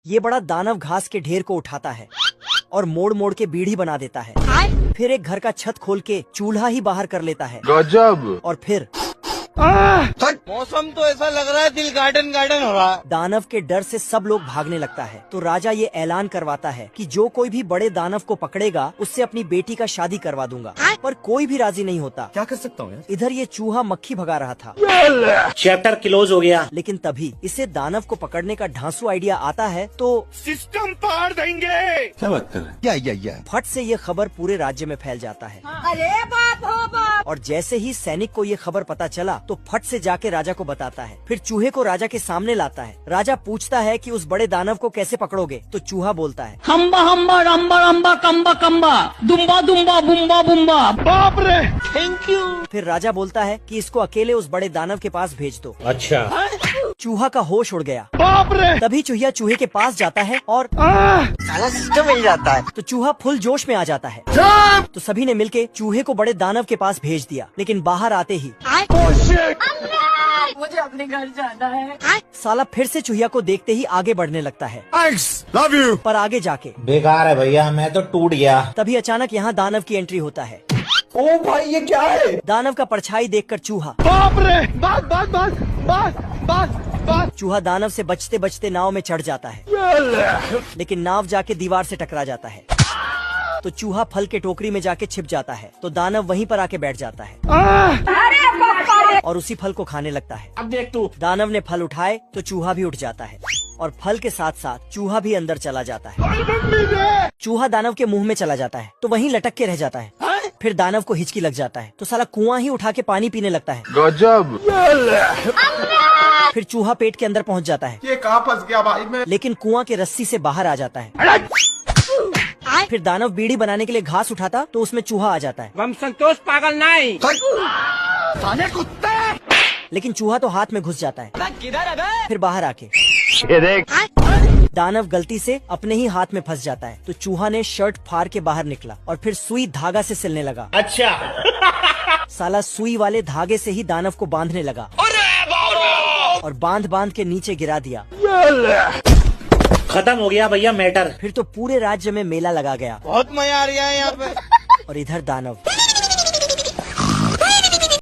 ये बड़ा दानव घास के ढेर को उठाता है और मोड़ मोड़ के बीड़ी बना देता है। फिर एक घर का छत खोल के चूल्हा ही बाहर कर लेता है। गजब। और फिर मौसम तो ऐसा लग रहा है दिल गार्डन गार्डन हो रहा है। दानव के डर से सब लोग भागने लगता है। तो राजा ये ऐलान करवाता है कि जो कोई भी बड़े दानव को पकड़ेगा उससे अपनी बेटी का शादी करवा दूंगा। पर कोई भी राजी नहीं होता। क्या कर सकता हूँ? इधर ये चूहा मक्खी भगा रहा था। चैप्टर क्लोज हो गया। लेकिन तभी इसे दानव को पकड़ने का ढांसू आइडिया आता है तो सिस्टम पार देंगे। क्या बात कर रहे हैं? क्या? फट से ये खबर पूरे राज्य में फैल जाता है। अरे बाप हो बाप। और जैसे ही सैनिक को ये खबर पता चला तो फट से जाके राजा को बताता है। फिर चूहे को राजा के सामने लाता है। राजा पूछता है कि उस बड़े दानव को कैसे पकड़ोगे? तो चूहा बोलता है, हम्बा हम्बा रम्बा रम्बा कम्बा कम्बा दुम्बा दुम्बा बुम्बा बुम्बा। बाप रे, थैंक यू। फिर राजा बोलता है कि इसको अकेले उस बड़े दानव के पास भेज दो। अच्छा। चूहा का होश उड़ गया। बाप रे। तभी चूहिया चूहे के पास जाता है और साला सिस्टम मिल जाता है। तो चूहा फुल जोश में आ जाता है। तो सभी ने मिलके चूहे को बड़े दानव के पास भेज दिया। लेकिन बाहर आते ही मुझे अपने घर जाना है। साला फिर से चूहिया को देखते ही आगे बढ़ने लगता है। Love you. पर आगे जाके बेकार है भैया, मैं तो टूट गया। तभी अचानक यहाँ दानव की एंट्री होता है। ओ भाई ये क्या है? दानव का परछाई देखकर चूहा बाप रे। बस। चूहा दानव से बचते बचते नाव में चढ़ जाता है। लेकिन नाव जाके दीवार से टकरा जाता है। तो चूहा फल के टोकरी में जाके छिप जाता है। तो दानव वहीं पर आके बैठ जाता है और उसी फल को खाने लगता है। अब देख तू। दानव ने फल उठाए तो चूहा भी उठ जाता है और फल के साथ साथ चूहा भी अंदर चला जाता है। चूहा दानव के मुंह में चला जाता है तो वहीं लटक के रह जाता है। फिर दानव को हिचकी लग जाता है तो साला कुआं ही उठा के पानी पीने लगता है। गजब। फिर चूहा पेट के अंदर पहुंच जाता है। ये कहाँ फंस गया भाई मैं? लेकिन कुआं के रस्सी से बाहर आ जाता है। फिर दानव बीड़ी बनाने के लिए घास उठाता तो उसमें चूहा आ जाता है। हम संतोष पागल नहीं। साले कुत्ते। लेकिन चूहा तो हाथ में घुस जाता है। किधर है बे? फिर बाहर आके ये देख। दानव गलती से अपने ही हाथ में फंस जाता है। तो चूहा ने शर्ट फाड़ के बाहर निकला और फिर सुई धागा से सिलने लगा। अच्छा। साला सुई वाले धागे से ही दानव को बांधने लगा और बांध के नीचे गिरा दिया। खत्म हो गया भैया मैटर। फिर तो पूरे राज्य में मेला लगा गया। बहुत मजा आ रहा है यहाँ पे। और इधर दानव